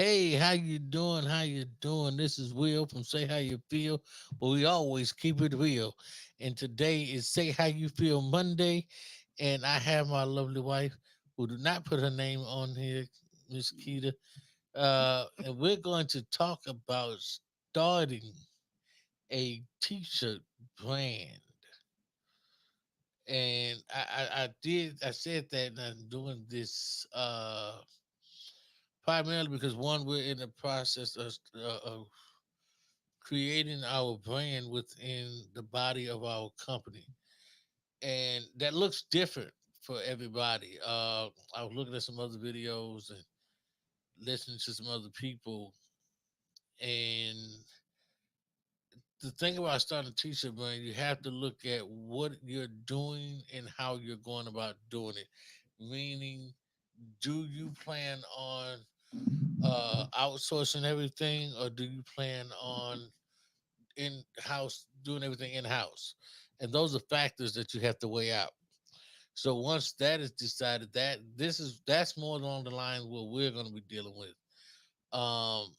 Hey, how you doing? How you doing? This is Will from Say How You Feel, but we always keep it real. And today is Say How You Feel Monday, and I have my lovely wife who did not put her name on here, Miss Keita. And we're going to talk about starting a t-shirt brand. And I said that and I'm doing this primarily because one, we're in the process of creating our brand within the body of our company, and that looks different for everybody. I was looking at some other videos and listening to some other people, and the thing about starting a t-shirt brand, you have to look at what you're doing and how you're going about doing it. Meaning, do you plan on outsourcing everything, or do you plan on in house doing everything in house? And those are factors that you have to weigh out. So once that is decided, that's more along the line what we're going to be dealing with. Um,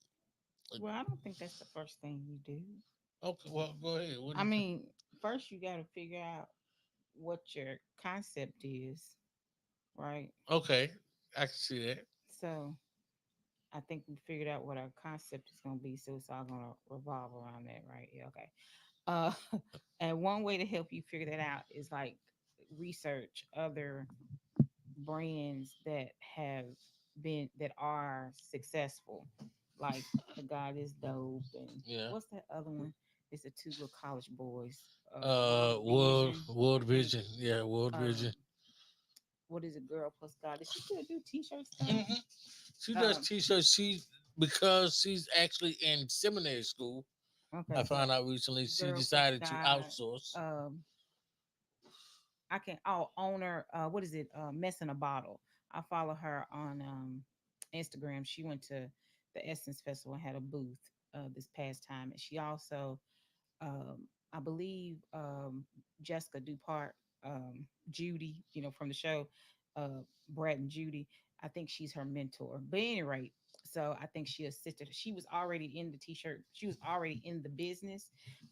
Well, I don't think that's the first thing you do. okay, well, go ahead. What do I you think? mean, first you got to figure out what your concept is, right? Okay, I can see that. So I think we figured out what our concept is going to be. So it's all going to revolve around that, right? Yeah, okay. Uh, and one way to help you figure that out is like research other brands that have that are successful, like the God is dope, and Yeah. what's that other one? It's the two little college boys, World World Vision, I World think. Vision. Yeah, World Um, Vision. what is it? Girl Plus God. Does she still do T-shirt stuff? hmm She does Um, t-shirts. She because she's actually in seminary school. I okay, so found out recently she Girl Plus decided to God. outsource. Um, I can. Oh, owner. What is it? Mess in a bottle. I follow her on Instagram. She went to the Essence Festival and had a booth this past time, and she also, I believe, Jessica Dupart, Judy, from the show, Brad and Judy. I think she's her mentor. But at any rate, so I think she assisted. She was already in the t-shirt. She was already in the business,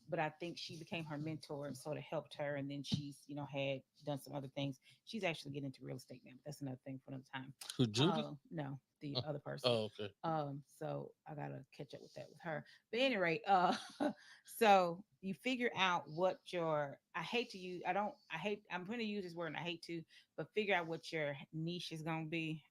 but I think she became her mentor and sort of helped her. And then she's, had done some other things. She's actually getting into real estate now. But that's another thing for another time. Who, Judy? No, the Oh, other person. oh, okay. So I gotta catch up with that with her. But at any rate, so you figure out what your I hate to use I don't I hate I'm going to use this word and I hate to, but figure out what your niche is going to be.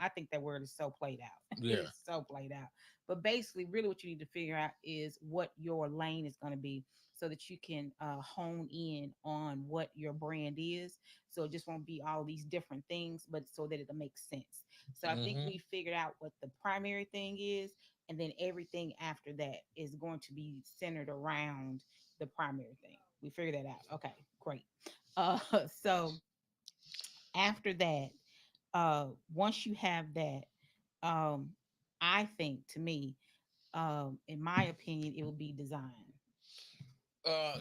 I think that word is so played out. It Yeah. is so played out. But basically, really, what you need to figure out is what your lane is going to be, so that you can hone in on what your brand is. So it just won't be all these different things, but so that it'll make sense. So I think hmm we figured out what the primary thing is, and then everything after that is going to be centered around the primary thing. We figured that out. Okay, great. Uh, so after that, once you have that, um, I think, to me, in my opinion, it will be design.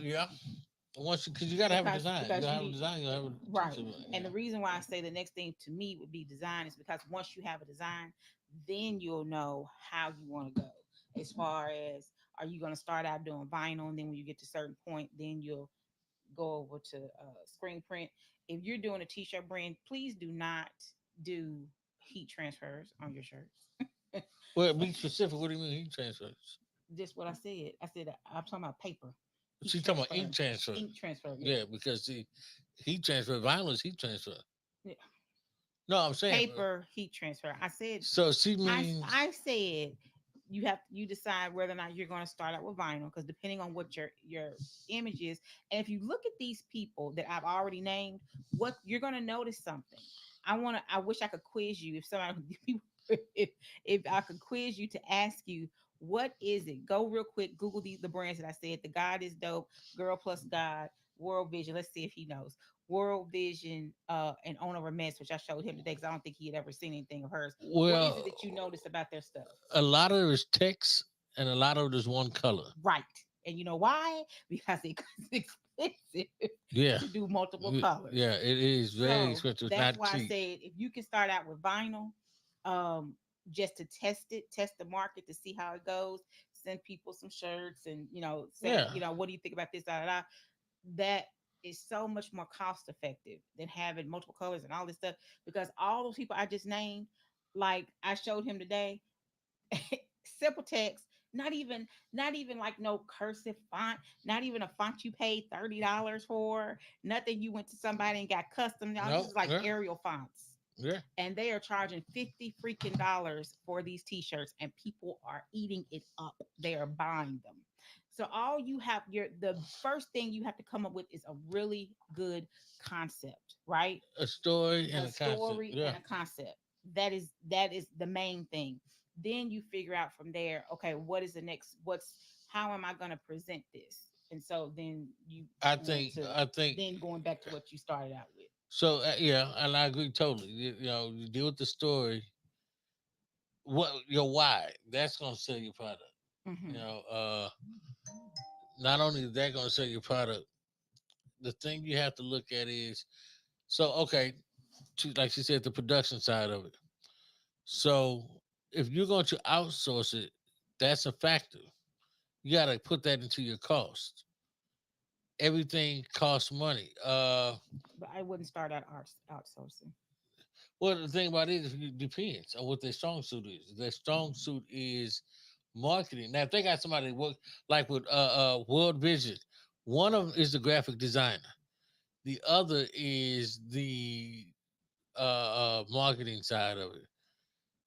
Yeah. Once because you gotta have a design. You Because gotta you have a need design. You gotta have a right. teacher. And Yeah. the reason why I say the next thing to me would be design is because once you have a design, then you'll know how you want to go. As far as, are you going to start out doing vinyl, and then when you get to a certain point, then you'll go over to screen print. If you're doing a t-shirt brand, please do not do heat transfers on your shirts. Well, be specific. What do you mean heat transfers? Just what I said. I said I'm talking about paper, heat She talking about ink transfer, transfer. ink transfer. Yeah, Yeah, because the heat transfer, vinyl is heat transfer. yeah. No, I'm saying. Paper heat transfer. I said So she means. I said you decide whether or not you're going to start out with vinyl, because depending on what your image is, and if you look at these people that I've already named, what you're going to notice something. I wish I could quiz you, if somebody if if I could quiz you to ask you, what is it? Go real quick, Google the brands that I said. The God is dope, Girl Plus God, World Vision. Let's see if he knows. World Vision, and Owner Mess, which I showed him today because I don't think he had ever seen anything of hers. What is it Well, that you notice about their stuff? a lot of it is text, and a lot of it is one color. Right. And you know why? Because it's expensive Yeah. to do multiple colors. Yeah, it is very So expensive. It's that's not why I cheap. said, if you can start out with vinyl, um, just to test the market to see how it goes, send people some shirts and, say, Yeah. what do you think about this? Da, da, da. That is so much more cost effective than having multiple colors and all this stuff, because all those people I just named, like I showed him today, simple text, not even like no cursive font, not even a font you paid $30 for, nothing you went to somebody and got custom. Now this No. is like Yeah. Arial fonts. Yeah. And they are charging 50 freaking dollars for these t-shirts, and people are eating it up. They are buying them. So all you have, the first thing you have to come up with is a really good concept, right? A story and A a concept. story Yeah. and a concept. That is the main thing. Then you figure out from there, okay, what is the next, what's how am I going to present this? And so then you I want think. to, I think. then going back to what you started out with. So yeah, and I agree totally. You deal with the story. What your why? That's gonna sell your product. You Hmm. know, not only is that gonna sell your product, the thing you have to look at is so okay. Like she said, the production side of it. So if you're going to outsource it, that's a factor. You got to put that into your cost. Everything costs money. But I wouldn't start out outsourcing. Well, the thing about it is it depends on what their strong suit is. Their strong suit is marketing. Now, if they got somebody that work like with World Vision, one of them is the graphic designer. The other is the marketing side of it.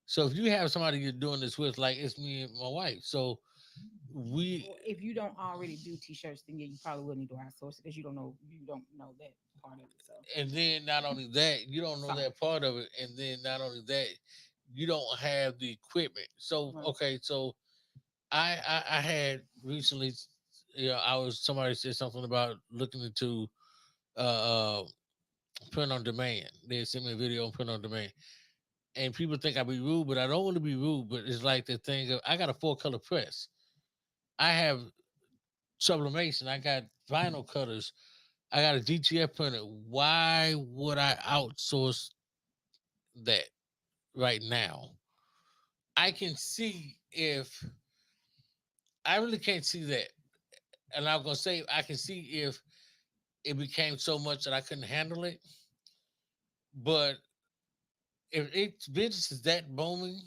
So if you have somebody you're doing this with, like it's me and my wife, so we Well, if you don't already do t-shirts, then yeah, you probably will need to outsource it because you don't know that part of it. So and then not only that, you don't know sorry. that part of it, and then not only that, you don't have the equipment. So Right. okay, so I had recently, I was somebody said something about looking into uh, uh print on demand. They sent me a video on print on demand, and people think I be rude, but I don't want to be rude. But it's like the thing of I got a 4 color press. I have sublimation. I got vinyl cutters. I got a DTF printer. Why would I outsource that right now? I can see if I really can't see that. And I'm gonna say I can see if it became so much that I couldn't handle it. But if its business is that booming,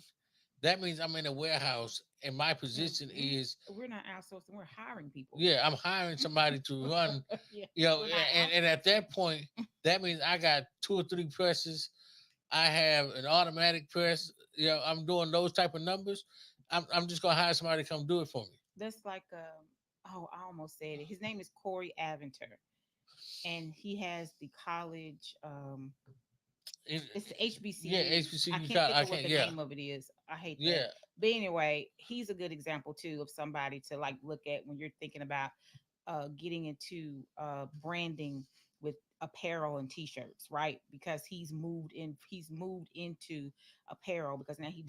that means I'm in a warehouse and my No, position we is we're not outsourcing. We're hiring people. yeah, I'm hiring somebody to run, Yeah, you know, we're not and at outsourcing. that point, that means I got 2 or 3 presses. I have an automatic press. I'm doing those type of numbers. I'm just gonna hire somebody to come do it for me. That's like oh, I almost said it. His name is Corey Aventer, and he has the college. And, It's the yeah, HBCU. I HBCU. can't think I of what can't. the Yeah, name of it is. I hate that. yeah. But anyway, he's a good example too of somebody to like look at when you're thinking about getting into branding with apparel and t-shirts, right? Because he's moved into apparel because now he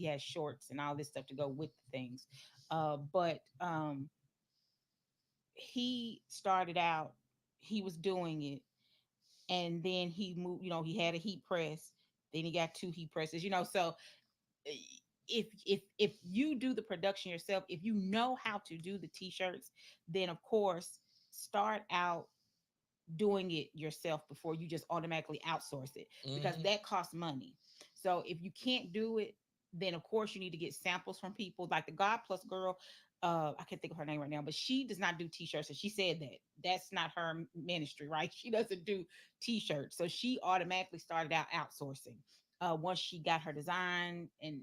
has shorts and all this stuff to go with the things. But he started out, he was doing it, and then he moved, he had a heat press, then he got 2 heat presses, so eh, if you do the production yourself, if you know how to do the t-shirts, then of course start out doing it yourself before you just automatically outsource it, because Hmm. that costs money. So if you can't do it, then of course you need to get samples from people like the God Plus girl. I can't think of her name right now, but she does not do t-shirts, and she said that that's not her ministry, right? She doesn't do t-shirts, so she automatically started out outsourcing. Once she got her design and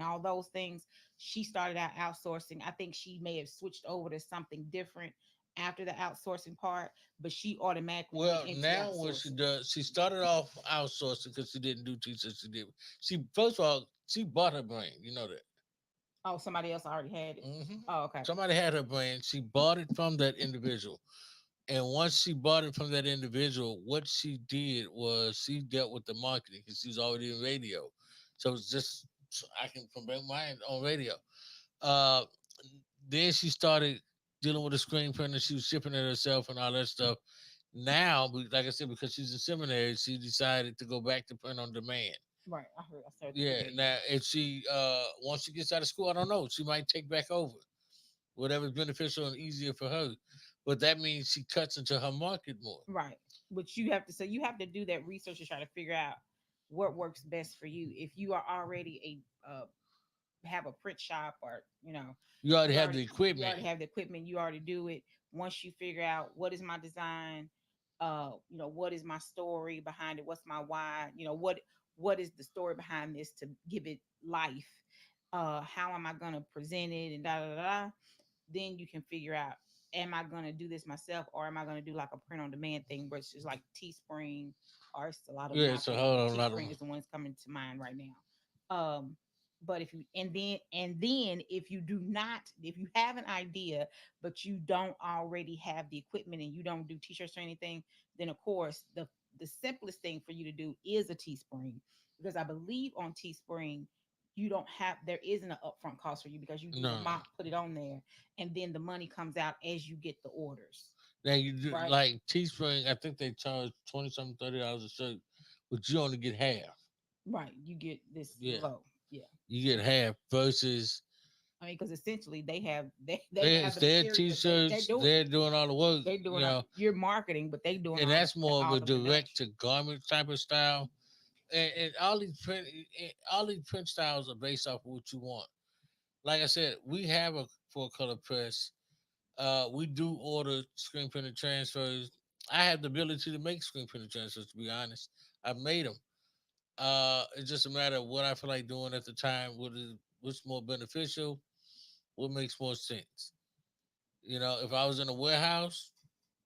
all those things, she started out outsourcing. I think she may have switched over to something different after the outsourcing part, but she automatically went Well, into now what she outsourcing. does, she started off outsourcing because she didn't do t-shirts. She did. She first of all, she bought her brand. You know that. Oh, somebody else already had it. Hmm. Oh, okay. Somebody had her brand. She bought it from that individual. And once she bought it from that individual, what she did was she dealt with the marketing because she was already in radio. So it's just so I can promote mine on radio. Uh, then she started dealing with the screen printer. She was shipping it herself and all that stuff. Now, like I said, because she's in seminary, she decided to go back to print on demand. Right. I heard. I started to Yeah. hear you. Now, if she once she gets out of school, I don't know. She might take back over whatever's beneficial and easier for her. But that means she cuts into her market more. Right. But you have to, so you have to do that research to try to figure out what works best for you. If you are already a have a print shop, or You already you have the already you equipment. already have the equipment, you already do it. Once you figure out what is my design, what is my story behind it, what's my why, what is the story behind this to give it life, how am I going to present it, and da da da da. Then you can figure out, am I going to do this myself, or am I going to do like a print on demand thing, which is like Teespring, or it's a lot of them Yeah, out so there, hold but on, a lot of Teespring is the one that's coming to mind right now. But if you and then if you have an idea but you don't already have the equipment and you don't do t-shirts or anything, then of course the simplest thing for you to do is a Teespring, because I believe on Teespring you don't have there isn't an upfront cost for you, because you do the no. mock, put it on there, and then the money comes out as you get the orders, Now you do right? like Teespring. I think they charge 20 something, $30 a shirt, but you only get half. Right, you get this Yeah, low. Yeah. you get half versus I mean, because essentially they they have the their material. They t-shirts. do it. They're doing all the work, They doing all, you're marketing, but they doing and all that's more of all a the direct production. to garment type of style. And all these print styles are based off of what you want. Like I said, we have a full color press. We do order screen printed transfers. I have the ability to make screen printed transfers. To be honest, I've made them. It's just a matter of what I feel like doing at the time. What's more beneficial? What makes more sense? If I was in a warehouse,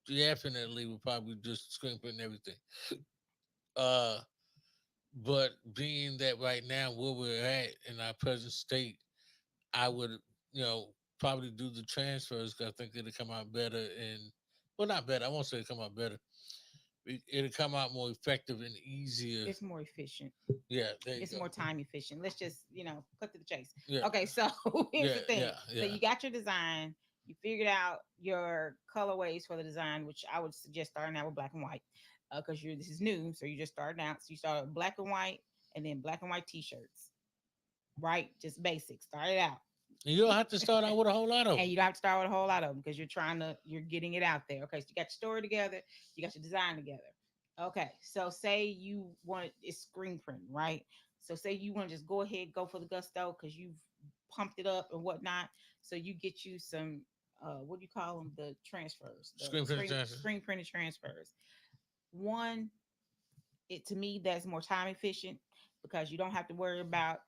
definitely would probably just screen print and everything. Uh, but being that right now where we're at in our present state, I would, you know, probably do the transfers because I think it'll come out better and, well, not better. I won't say it'll come out better. It'll come out more effective and easier. It's more efficient. Yeah, there you It's go. more time efficient. Let's just, cut to the chase. Yeah, Okay, so here's yeah, the thing. yeah, So yeah. you got your design, you figured out your colorways for the design, which I would suggest starting out with black and white, because you're this is new, so you're just starting out. So you start with black and white, and then black and white t-shirts, right? Just basic. Start it out. And you don't have to start out with a whole lot of And them. you don't have to start with a whole lot of them, because you're getting it out there. Okay, so you got your story together, you got your design together. Okay, so say you want it's screen print, right? So say you want to just go ahead, go for the gusto because you've pumped it up and whatnot. So you get you some what do you call them? The transfers, the Screen printed transfer. screen printed transfers. One, it to me that's more time efficient, because you don't have to worry about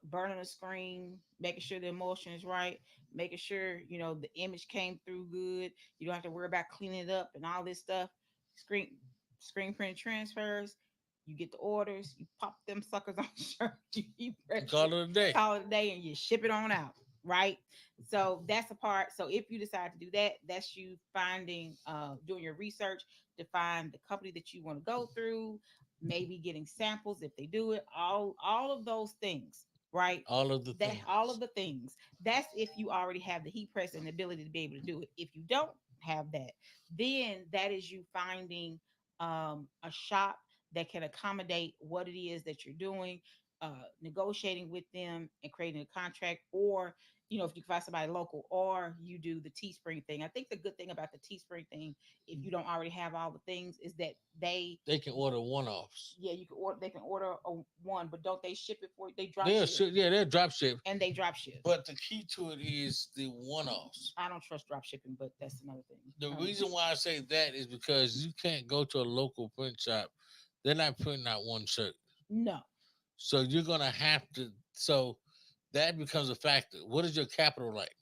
burning the screen, making sure the emulsion is right, making sure the image came through good. You don't have to worry about cleaning it up and all this stuff. screen Screen print transfers, you get the orders, you pop them suckers on the shirt, you press And call it, it a day. call it a day, and you ship it on out, right? So that's the part. So if you decide to do that, that's you finding doing your research to find the company that you want to go through, maybe getting samples if they do it, all of those things, right? All of the That all of things. the things. That's if you already have the heat press and the ability to be able to do it. If you don't have that, then that is you finding a shop that can accommodate what it is that you're doing, negotiating with them and creating a contract, or if you can find somebody local, or you do the Teespring thing. I think the good thing about the Teespring thing, if you don't already have all the things, is that They can order one offs. yeah, you can order, they can order a one, but don't they ship it for you? They drop ship, Yeah, they're drop ship. and they drop ship. But the key to it is the one offs. I don't trust drop shipping, but that's another thing. The reason why I say that is because you can't go to a local print shop. They're not printing out one shirt. No. So you're gonna have to. So that becomes a factor. What is your capital like?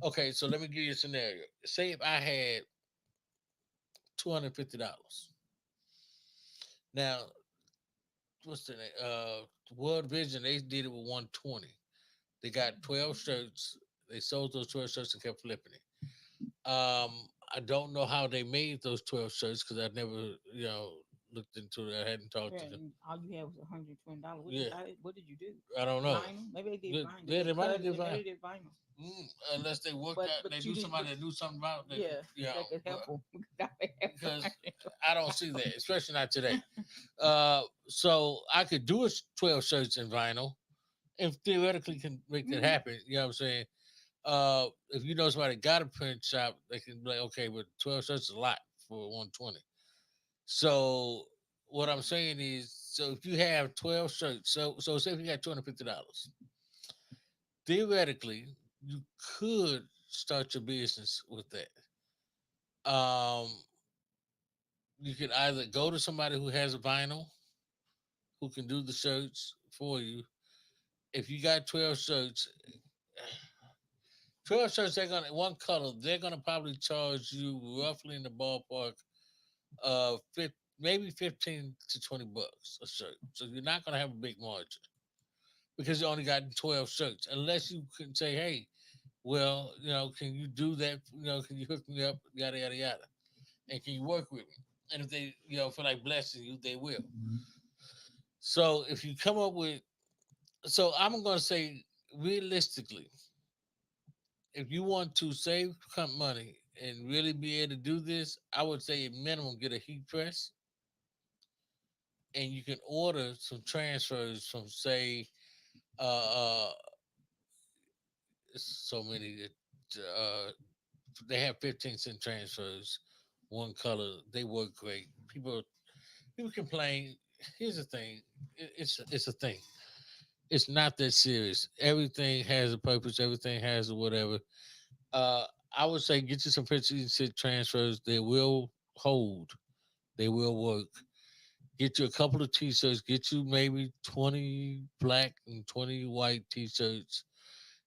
Okay, so let me give you a scenario. Say if I had $250. Now, what's the name? World Vision, they did it with 120. They got 12 shirts. They sold those 12 shirts and kept flipping it. I don't know how they made those 12 shirts because I never, looked into it. I hadn't talked Yeah, to them. and all you had was $120. Yeah, What did you do? I don't know. Vinyl? Maybe they did vinyl. Did Yeah, they they might cut have it? did They maybe fine. they did vinyl. Unless they worked But out, they but knew you didn't. somebody that knew something about it. Yeah, Yeah, that could help them. because I don't see that, especially not today. So I could do 12 shirts in vinyl, and theoretically can make that Mhm. happen. You know what I'm saying? If you know somebody got a print shop, they can be like, okay, but 12 shirts is a lot for 120. So what I'm saying is, so if you have 12 shirts, so say if you got $250, theoretically you could start your business with that. You could either go to somebody who has a vinyl who can do the shirts for you. If you got 12 shirts, 12 shirts, they're gonna one color, they're gonna probably charge you roughly in the ballpark of maybe 15 to $20 a shirt. So you're not gonna have a big margin because you only got 12 shirts, unless you can say, hey, well, can you do that? Can you hook me up? Yada yada yada. And can you work with me? And if they, feel like blessing you, they will. So if you come up with, so I'm gonna say realistically, if you want to save money and really be able to do this, I would say at minimum get a heat press, and you can order some transfers from say, uh, so many that they have 15-cent transfers, one color, they work great. People complain. Here's the thing, it's a thing. It's not that serious. Everything has a purpose. Everything has a whatever. Uh, I would say get you some 15-cent transfers. They will hold. They will work. Get you a couple of t-shirts. Get you maybe 20 black and 20 white t-shirts.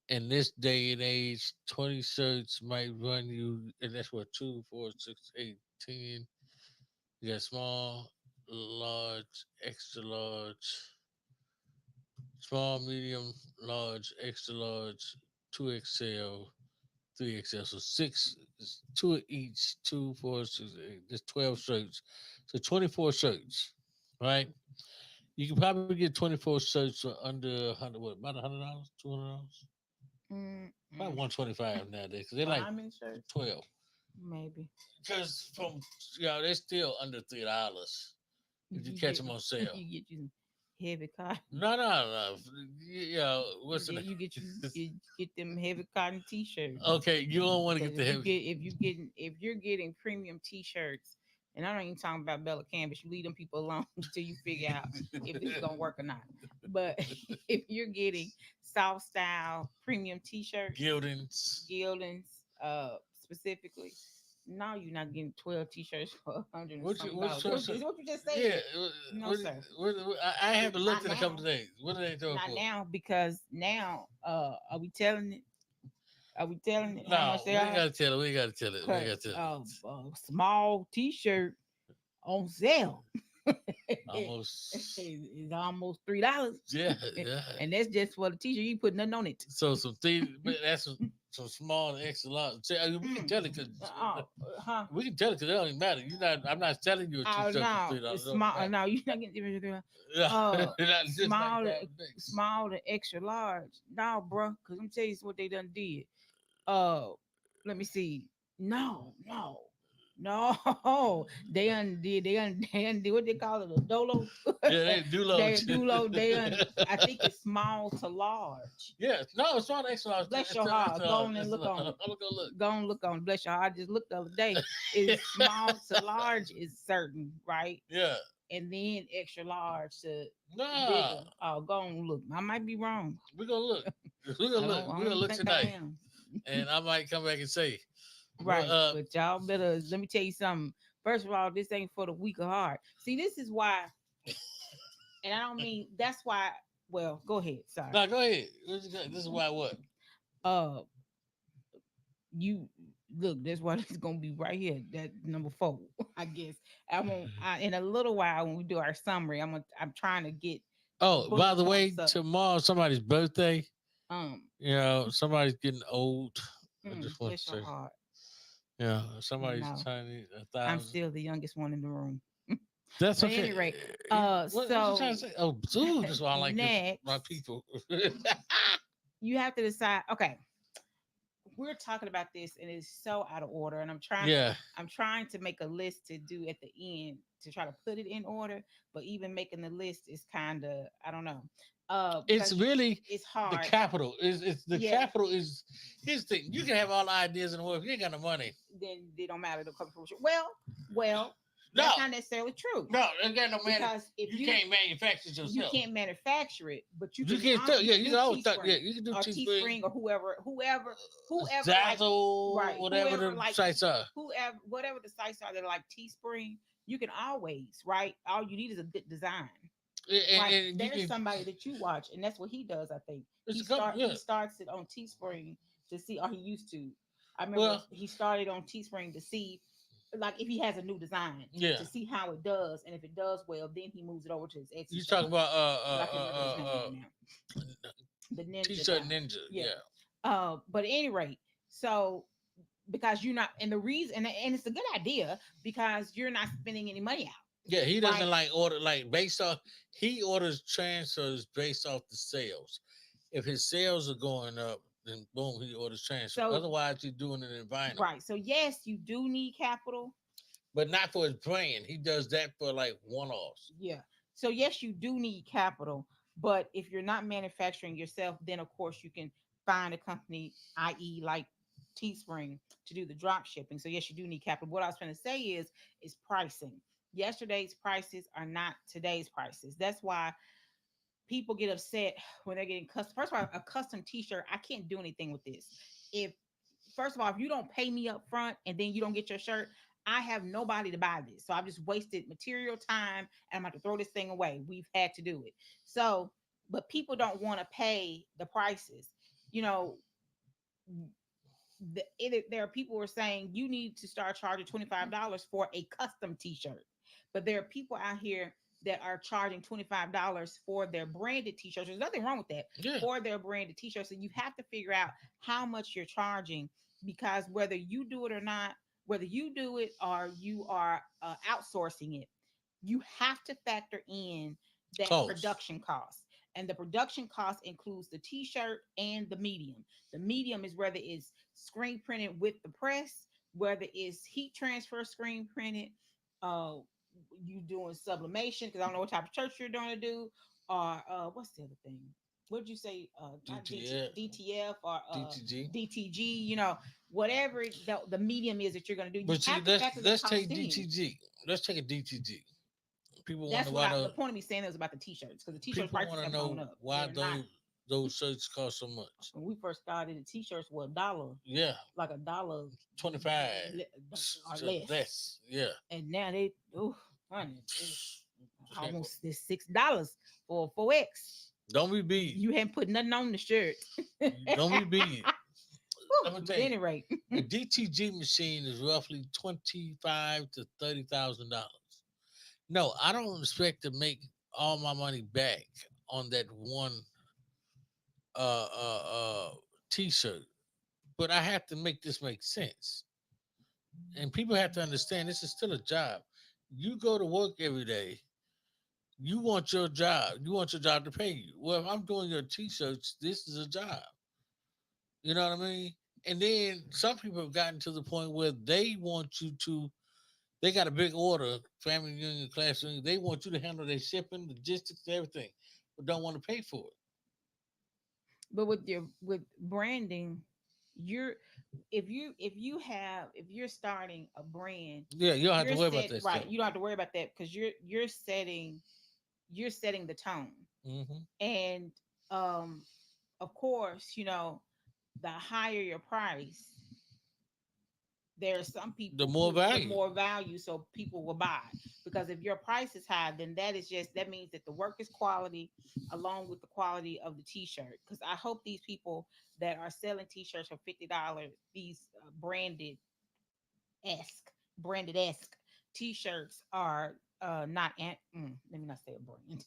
In this day and age, 20 shirts might run you, and that's what, 2, 4, 6, 8, 10. You got small, large, extra large, small, medium, large, extra large, 2XL, 3XL. So two of each, 2, 4, 6, 8. There's 12 shirts. So 24 shirts, right? You can probably get 24 shirts for under 100, what, about $100, $200? Probably Mm-mm. 125 nowadays, because they're For like how many shirts? 12. Maybe Because they're still under $3 if you you catch get them on sale. you get you some heavy cotton. No, no, no. What's the You get them heavy cotton t-shirts. Okay, you don't want to Because get the heavy. if you're getting premium t-shirts, and I'm not even talking about Bella Canvas, you leave them people alone until you figure out if this is gonna work or not. But if you're getting soft style premium t-shirts, Gildings. Gildans, specifically, no, you're not getting 12 t-shirts for $100 and something What dollars. shirts? What you just Yeah. said? No, sir. I haven't looked Not in a couple now. of days. What are they doing Not for? now, because now, are we telling it? Are we telling it how much No, they we ain't are? got to tell it. We ain't got to tell it. We ain't Cause got to tell small T-shirt on sale it. Almost. is almost $3, Yeah, yeah. and that's just for the T-shirt. You put nothing on it. So some things, but that's some small and extra large. See, we can tell it because Oh, huh? we can tell it because it don't even matter. You're not. I'm not selling you a Oh t-shirt for no, $3. it's It don't small. matter. No, you're not getting $3. Yeah, Uh, not just like small, that. Next. small to extra large. No, bro, cause I'm tell you what they done did. Let me see. No, no, no. They undid what they call it, a dolo. Yeah, they do load. They do low. I think it's small to large. Yeah, no, it's not extra large. Bless It's your still heart. extra Go large. on and look on it. I'm gonna go look. Go and look on it. Bless your heart. I just looked the other day. Is small to large is certain, right? Yeah. And then extra large to Nah, bigger. Oh, go on and look. I might be wrong. we're gonna look. We're gonna look. I We're gonna don't look think I tonight, am. and I might come back and say, but Right. But y'all better let me tell you something. First of all, this ain't for the weak of heart. See, this is why, and I don't mean that's why. Well, go ahead. Sorry. no, go ahead. This is why what? Uh, you look. That's why it's gonna be right here. That number 4, I guess. In a little while when we do our summary. I'm trying to get Oh, by bullet the way, points up. tomorrow somebody's birthday. Um, Somebody's getting old. I just want to bless your say, heart. somebody's No, turning a I'm thousand. still the youngest one in the room. That's But at okay. any rate, What you trying to so say? Oh, dude, that's why I like my next people. you have to decide. Okay, we're talking about this and it's so out of order, and Yeah, I'm trying to make a list to do at the end to try to put it in order, but even making the list is kind of, I don't know, it's because you really it's the hard. capital. Is it's the Yeah, capital is his thing. You can have all the ideas in the world if you ain't got no money. then they don't matter to come to fruition. Well, No, that's not necessarily true, no, ain't got no money. because if You can't manufacture it you yourself. can't manufacture it, but you You can can still, yeah, you do can always start, yeah, Teespring you can do or Teespring, Teespring or whoever like, Zazzle, right, whatever whoever the like sites are. whoever whatever the sites are that are like Teespring, you can always, right. All you need is a good design, right? And you There's can, somebody that you watch, and that's what he does. I think it's a couple, yeah. he starts it on Teespring to see, or he used to. I remember Well, he started on Teespring to see, like, if he has a new design, yeah. to see how it does, and if it does well, then he moves it over to his Etsy You shop. talking about But I can't remember his name right now. The ninja T-shirt guy. ninja, Yeah. yeah. But at any rate, so because you're not, and the reason, and it's a good idea because you're not spending any money out, Yeah, he right? doesn't like order like based off. He orders transfers based off the sales. If his sales are going up, then boom, he orders transfer. So Otherwise, he's doing it in vinyl, right. So yes, you do need capital. but not for his brand. He does that for like one-offs. Yeah. So yes, you do need capital, but if you're not manufacturing yourself, then of course you can find a company, i.e., like Teespring, to do the drop shipping. So yes, you do need capital. What I was trying to say is pricing. Yesterday's prices are not today's prices. That's why people get upset when they're getting custom. First of all, a custom T-shirt, I can't do anything with this. If First of all, if you don't pay me up front and then you don't get your shirt, I have nobody to buy this. So I've just wasted material, time, and I'm about to throw this thing away. We've had to do it. So, but people don't want to pay the prices. You know, there are people who are saying you need to start charging $25 for a custom T-shirt, but there are people out here that are charging $25 for their branded T-shirts. There's nothing wrong with that, Yeah, for their branded T-shirts, and you have to figure out how much you're charging, because whether you do it or not, whether you do it or you are outsourcing it, you have to factor in that cost. production cost. And the production cost includes the T-shirt and the medium. The medium is whether it's screen printed with the press, whether it's heat transfer screen printed, uh, you doing sublimation, because I don't know what type of church you're going to do, or what's the other thing? What did you say? Not DTF, DTF or DTG. DTG. You know, whatever the medium is that you're going to do, you But see, have to factor the let's cost take in. DTG. Let's take a DTG. People That's wonder what why the the point of me saying that was about the T-shirts, because the T-shirt people prices want to have gone know up. why They're not. those shirts cost so much. When we first started, the T-shirts were $1, Yeah, like $1 25 or less, less. Yeah, and now they, oh, honey, it's almost this $6 for a 4X. don't be beat. You haven't put nothing on the shirt. Don't be beat. Let me But tell at you, any rate, a DTG machine is roughly $25,000 to $30,000. No, I don't expect to make all my money back on that one uh uh uh t-shirt, but I have to make this make sense. And people have to understand this is still a job. You go to work every day. You want your job. You want your job to pay you. Well, if I'm doing your t-shirts, this is a job. You know what I mean? And then some people have gotten to the point where they want you to, they got a big order, family union, class union. They want you to handle their shipping, logistics, everything, but don't want to pay for it. but with branding, you're if you're starting a brand, Yeah, you don't have to you're worry about set that right. stuff. You don't have to worry about that because you're setting the tone. Hmm. And um of course, the higher your price, there are some The people more who the value. more value, so people will buy. Because if your price is high, then that means that the work is quality, along with the quality of the t-shirt. Because I hope these people that are selling t-shirts for $50, these branded esque t-shirts are not let me not say a brand.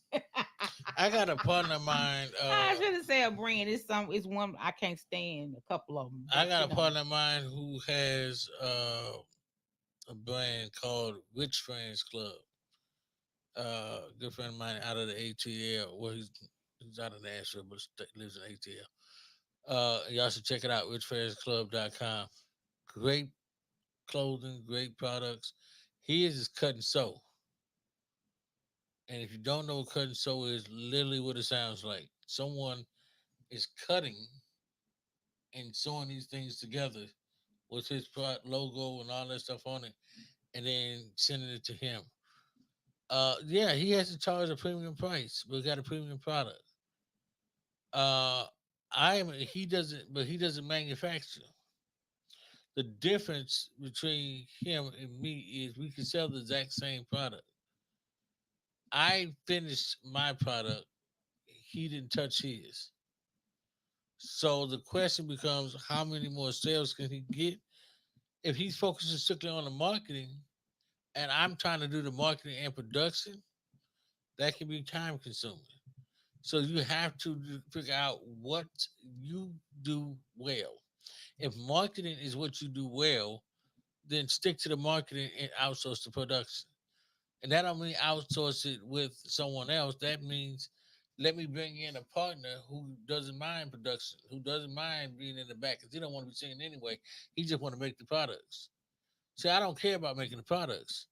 I got a partner of mine. I shouldn't say a brand. It's one I can't stand. A couple of them, I but got a partner of mine who has a brand called Rich Friends Club. Good friend of mine out of the ATL. Well, he's out of Nashville, but lives in ATL. Y'all should check it out, richfairsclub.com. Great clothing, great products. His is cut and sew. And if you don't know what cut and sew is, literally what it sounds like. Someone is cutting and sewing these things together with his logo and all that stuff on it, and then sending it to him. Yeah, he has to charge a premium price, but got a premium product. Uh, I am. He doesn't, but he doesn't manufacture. The difference between him and me is we can sell the exact same product. I finished my product. He didn't touch his. So the question becomes, how many more sales can he get if he's focusing strictly on the marketing, and I'm trying to do the marketing and production? That can be time consuming. So you have to figure out what you do well. If marketing is what you do well, then stick to the marketing and outsource the production. And that don't mean outsource it with someone else. That means let me bring in a partner who doesn't mind production, who doesn't mind being in the back, because he don't want to be singing anyway. He just want to make the products. See, I don't care about making the products.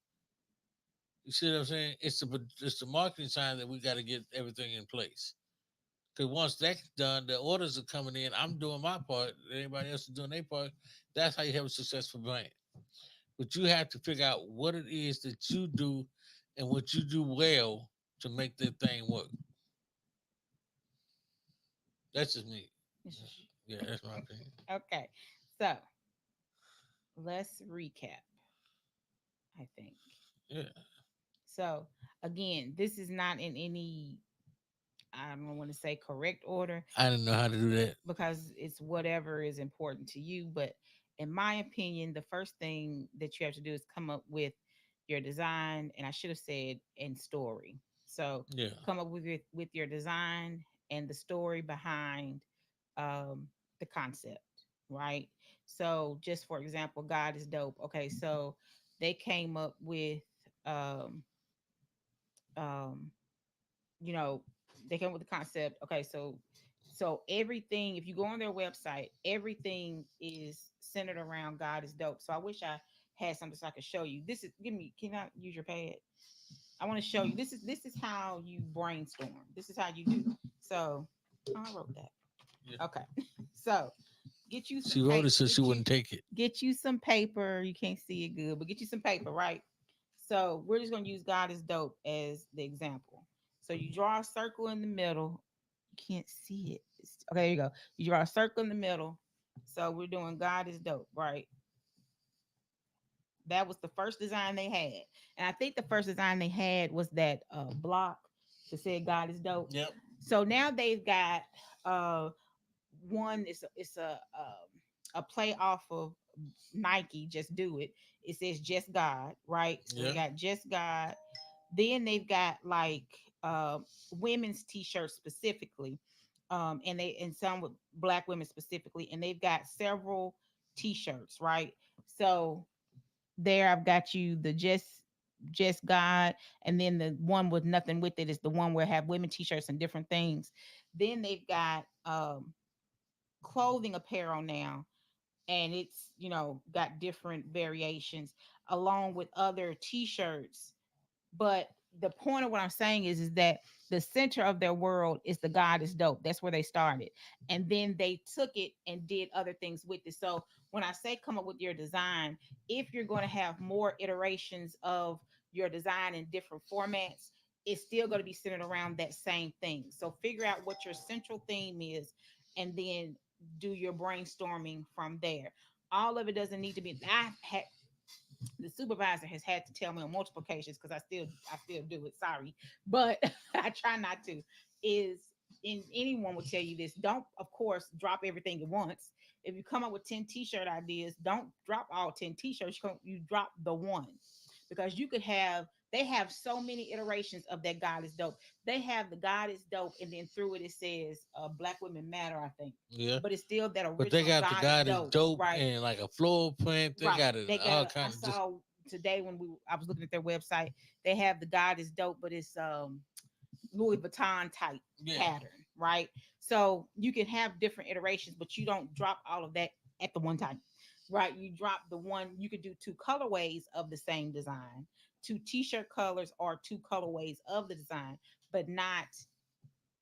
You see what I'm saying? It's the marketing side that we got to get everything in place. Because once that's done, the orders are coming in. I'm doing my part. Everybody else is doing their part. That's how you have a successful brand. But you have to figure out what it is that you do and what you do well to make that thing work. That's just me. Yeah, that's my opinion. Okay, so let's recap. I think Yeah, so. Again, this is not in any, I don't want to say correct order, I didn't know how to do that. because it's whatever is important to you. But in my opinion, the first thing that you have to do is come up with your design, and I should have said and story. So Yeah, come up with your design and the story behind the concept, right? So just for example, God is dope. Okay, so they came up with um, um, you know, they came up with the concept. Okay, so everything, if you go on their website, everything is centered around God is dope. So I wish I had something so I could show you. This is, give me, can I use your pad? I want to show you. This is how you brainstorm. This is how you do. So oh, I wrote that. yeah. Okay. So get you some She wrote paper. it so she wouldn't take it. Get you some paper. You can't see it good, but get you some paper, right? So we're just gonna use God is dope as the example. So you draw a circle in the middle. You can't see it. Okay, there you go. You draw a circle in the middle. So we're doing God is dope, right? That was the first design they had. And I think the first design they had was that block that said God is dope. Yep. So now they've got uh one, it's a play off of Nike, just do it. It says just God, right? So we Yeah. got just God. Then they've got like women's t-shirts specifically. And they, and some with black women specifically, and they've got several t-shirts, right? So there I've got you the just God, and then the one with nothing with it is the one where I have women t-shirts and different things. Then they've got clothing apparel now, and it's, got different variations along with other t-shirts. But the point of what I'm saying is that the center of their world is the God is dope. That's where they started. And then they took it and did other things with it. So when I say come up with your design, if you're going to have more iterations of your design in different formats, it's still going to be centered around that same thing. So figure out what your central theme is, and then do your brainstorming from there. All of it doesn't need to be. I had the supervisor has had to tell me on multiple occasions, because I still do it. Sorry, but I try not to. Is in anyone will tell you this. Don't, of course, drop everything at once. If you come up with 10 t-shirt ideas, don't drop all 10 t-shirts. You drop the one, because you could have. They have so many iterations of that God is dope. They have the God is dope, and then through it says Black Women Matter, I think. Yeah. But it's still that But they original got the God is God is dope, dope right? and like a floor print. They Right. got it They got all I kind of just saw today when I was looking at their website, they have the God is dope, but it's Louis Vuitton type Yeah. pattern, right? So you can have different iterations, but you don't drop all of that at the one time, right? You drop the one. You could do two colorways of the same design, two t-shirt colors, or two colorways of the design, but not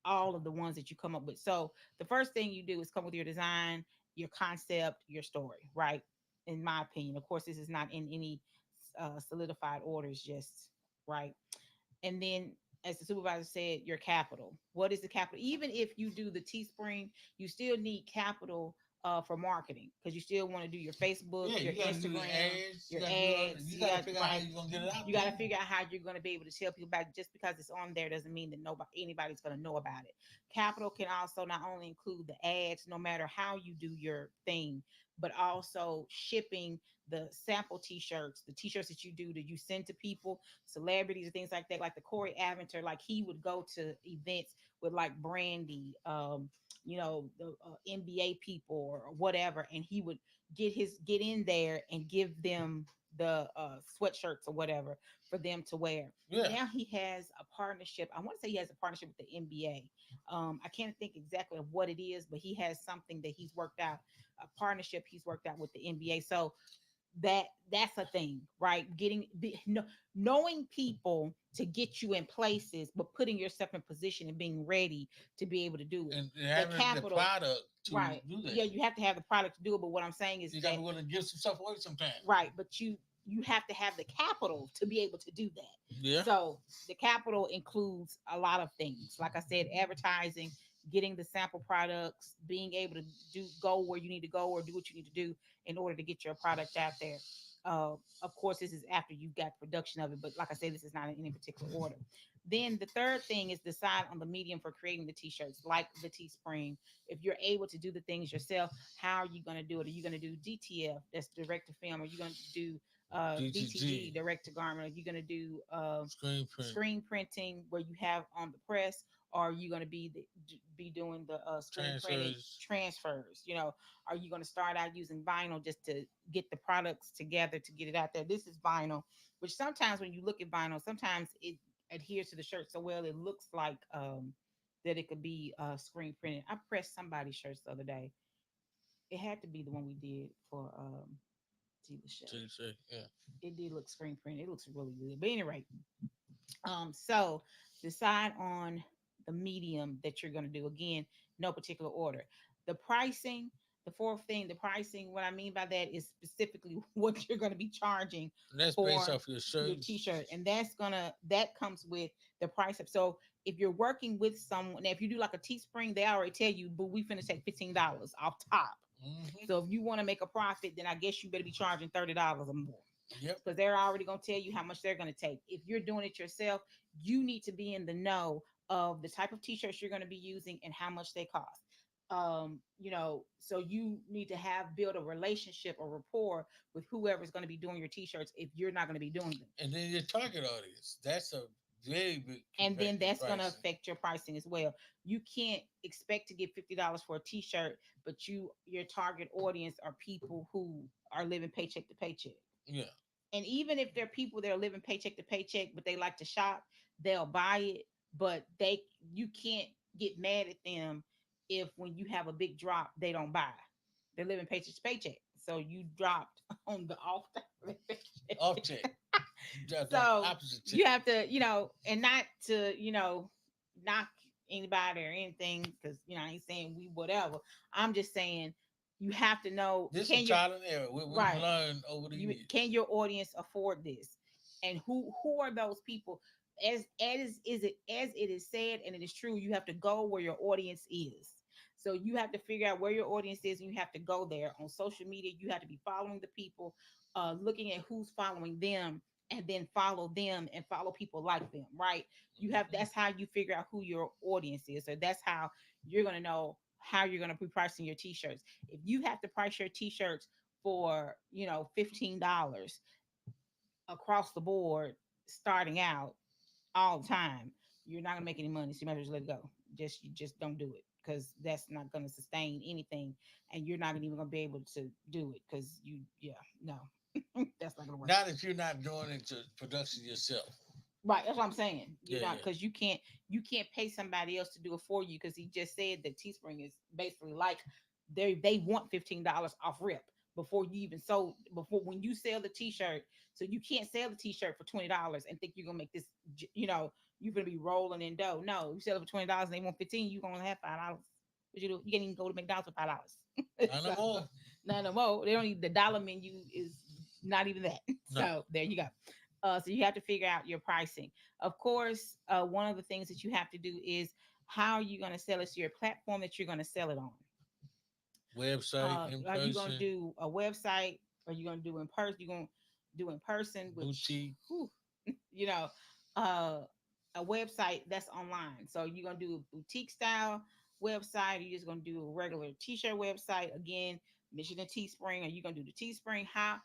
all of the ones that you come up with. So the first thing you do is come with your design, your concept, your story, right? In my opinion, of course, this is not in any solidified orders, just right. And then, as the supervisor said, your capital. What is the capital? Even if you do the Teespring, you still need capital for marketing, because you still want to do your Facebook, Yeah, your you gotta do the Instagram, ads. You your gotta do all that. ads. You You gotta got figure out how right. you're gonna get it out You got to there. figure out how you're going to be able to tell people back. Just because it's on there doesn't mean that nobody, anybody's going to know about it. Capital can also not only include the ads, no matter how you do your thing, but also shipping the sample t-shirts, the t-shirts that you do that you send to people, celebrities and things like that. Like the Corey Aventure, like he would go to events with like Brandy, the NBA people or whatever, and he would get in there and give them the sweatshirts or whatever for them to wear. Yeah. Now he has a partnership. I want to say he has a partnership with the NBA. I can't think exactly of what it is, but he has something that he's worked out, a partnership he's worked out with the NBA. So that's a thing, right? Knowing people to get you in places, but putting yourself in position and being ready to be able to do it. And The having the capital, product to right? do that. Yeah, you have to have the product to do it. But what I'm saying is You gotta that be willing to give some stuff away sometimes. right, but you have to have the capital to be able to do that. Yeah. So the capital includes a lot of things. Like I said, advertising, getting the sample products, being able to go where you need to go or do what you need to do in order to get your product out there. Of course, this is after you've got production of it, but like I said, this is not in any particular order. Then the third thing is decide on the medium for creating the t-shirts, like the Teespring. If you're able to do the things yourself, how are you going to do it? Are you going to do DTF, that's direct to film? Are you going to do DTG, DTG, direct to garment? Are you going to do screen print, screen printing where you have on the press? Or are you going to be doing the screen printed transfers. transfers? Are you going to start out using vinyl just to get the products together to get it out there? This is vinyl, which sometimes when you look at vinyl, sometimes it adheres to the shirt so well it looks like that it could be screen printed. I pressed somebody's shirts the other day. It had to be the one we did for TV show. Yeah. It did look screen printed. It looks really good. But anyway, so decide on the medium that you're going to do. Again, no particular order. The pricing, the fourth thing, the pricing, what I mean by that is specifically what you're going to be charging And that's based for off your your shirts. t-shirt. And that comes with the price of, so if you're working with someone, now if you do like a Teespring, they already tell you, but we finna take $15 off top. Hmm. So if you want to make a profit, then I guess you better be charging $30 or more, Yep. because they're already going to tell you how much they're going to take. If you're doing it yourself, you need to be in the know of the type of t-shirts you're going to be using and how much they cost. So you need to have build a relationship or rapport with whoever's going to be doing your t-shirts if you're not going to be doing them. And then your target audience. That's a very big And then impact in that's going to pricing. affect your pricing as well. You can't expect to get $50 for a t-shirt, but your target audience are people who are living paycheck to paycheck. Yeah. And even if they're people that are living paycheck to paycheck, but they like to shop, they'll buy it. But you can't get mad at them if when you have a big drop, they don't buy. They're living paycheck to paycheck. So you dropped on the off Off check. The so opposite check. you have to, and not to, knock anybody or anything, because I ain't saying we whatever. I'm just saying you have to know, This can is you trial and error. We've right learned over the you years. can your audience afford this, and who are those people? As it is said, and it is true, you have to go where your audience is. So you have to figure out where your audience is, and you have to go there. On social media, you have to be following the people, looking at who's following them, and then follow them and follow people like them, right? Mhm. That's how you figure out who your audience is. So that's how you're going to know how you're going to be pricing your t-shirts. If you have to price your t-shirts for $15 across the board starting out all the time, you're not gonna make any money. So you might as well just let it go. You just don't do it, because that's not gonna sustain anything, and you're not even gonna be able to do it because yeah, no. That's not gonna work. Not if you're not doing it to production yourself. Right, that's what I'm saying. You're Yeah, not yeah. because you can't pay somebody else to do it for you because he just said that Teespring is basically like they want $15 off rip before you even sold before when you sell the t-shirt. So you can't sell the t-shirt for $20 and think you're gonna make this you're gonna be rolling in dough. No, you sell it for $20 and they want 15, you're gonna have $5. What you do? You can't even go to McDonald's for $5. Not no So more. none no more. They don't even the dollar menu is not even that. No. So there you go. So you have to figure out your pricing. Of course, one of the things that you have to do is how are you going to sell it to your platform that you're going to sell it on. Website, in Are you going to person, do a website? Are you going to do in person? You're going to do in person, which, boutique. whew, you know, uh, a website that's online. So you're going to do a boutique style website. You're just going to do a regular t-shirt website. Again, mention the Teespring. Are you going to do the Teespring? How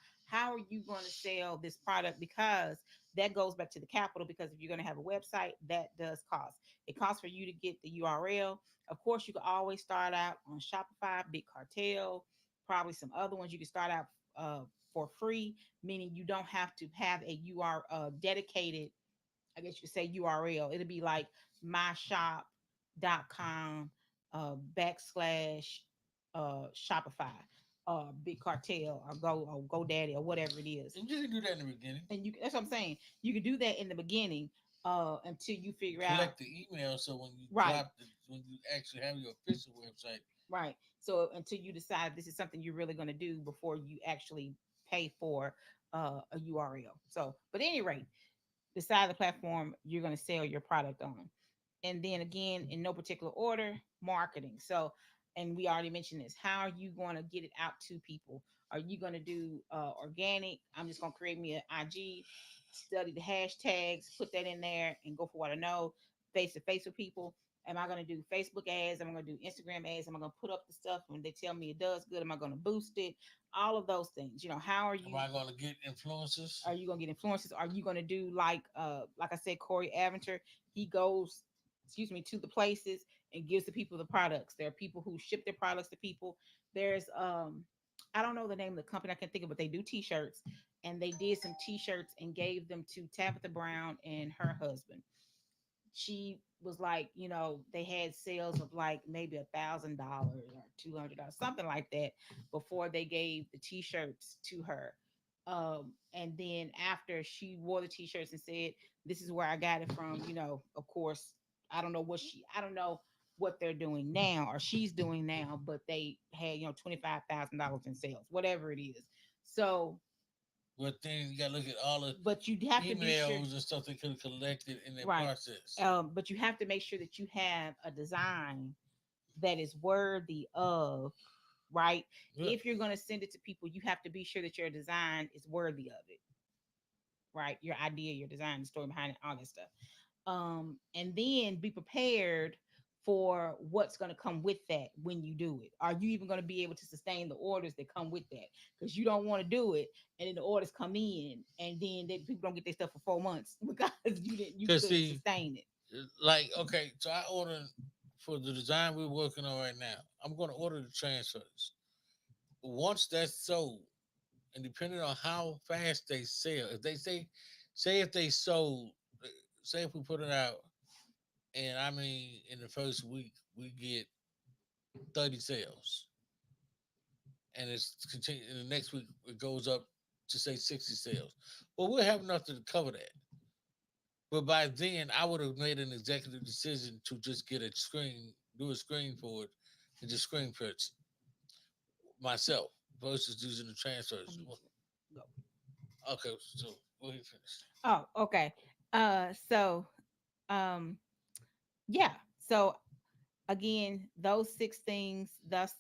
are you going to sell this product? Because that goes back to the capital. Because if you're going to have a website, that does cost. It costs for you to get the URL. Of course, you can always start out on Shopify, Big Cartel, probably some other ones. You can start out uh, for free, meaning you don't have to have a UR dedicated, I guess you could say URL. It'll be like myshop.com backslash Shopify Big Cartel or GoDaddy or whatever it is. And you can do that in the beginning. And that's what I'm saying. You can do that in the beginning until you figure out Collect the email so when you right. drop the when you actually have your official website. Right. So until you decide this is something you're really going to do before you actually pay for a URL. So, but at any rate, decide the platform you're going to sell your product on. And then again, in no particular order, marketing. So, and we already mentioned this. How are you going to get it out to people? Are you going to do organic? I'm just going to create me an IG, study the hashtags, put that in there, and go for what I know, face to face with people. Am I going to do Facebook ads? Am I going to do Instagram ads? Am I going to put up the stuff when they tell me it does good? Am I going to boost it? All of those things. How are Am you? I going to get influencers? Are you gonna get influences? Are you gonna do like I said, Corey Aventure? He goes, excuse me, to the places and gives the people the products. There are people who ship their products to people. There's I don't know the name of the company, I can't think of, but they do t-shirts and they did some t-shirts and gave them to Tabitha Brown and her husband. She was like, they had sales of like maybe $1,000 or $200, something like that, before they gave the t-shirts to her. And then after she wore the t-shirts and said, "This is where I got it from," of course, I don't know what they're doing now or she's doing now, but they had $25,000 in sales, whatever it is. So, But then you got to look at all the but you have to be sure. emails and stuff they could have collected in that Right. process. But you have to make sure that you have a design that is worthy of, right? Yeah. If you're going to send it to people, you have to be sure that your design is worthy of it, right? Your idea, your design, the story behind it, all that stuff. And then be prepared for what's going to come with that when you do it. Are you even going to be able to sustain the orders that come with that? Because you don't want to do it and then the orders come in and then people don't get their stuff for 4 months because you Because couldn't see, sustain it. like, okay, so I ordered for the design we're working on right now. I'm going to order the transfers. Once that's sold, and depending on how fast they sell, if they say if they sold, say if we put it out, and I mean in the first week we get 30 sales, and it's continue in the next week it goes up to say 60 sales. Well, we'll have enough to cover that. But by then, I would have made an executive decision to just get a screen, do a screen for it, and just screen print myself versus using the I transfers. need to go. Okay, so go ahead and finish. Oh, okay. So, um, yeah. So again, those six things, thus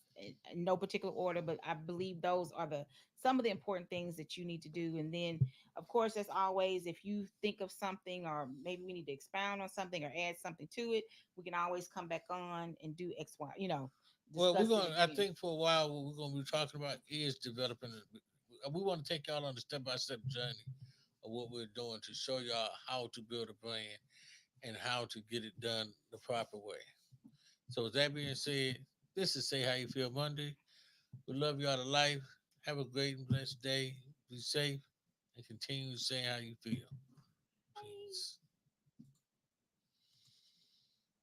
in no particular order, but I believe those are the some of the important things that you need to do. And then, of course, as always, if you think of something, or maybe we need to expound on something or add something to it, we can always come back on and do X, Y. Well, we're Discuss it going. I again. think for a while, what we're going to be talking about is developing. We want to take y'all on the step by step journey of what we're doing to show y'all how to build a brand and how to get it done the proper way. So, with that being said, this is Say How You Feel Monday. We love y'all to life. Have a great and blessed day. Be safe and continue to say how you feel. Peace.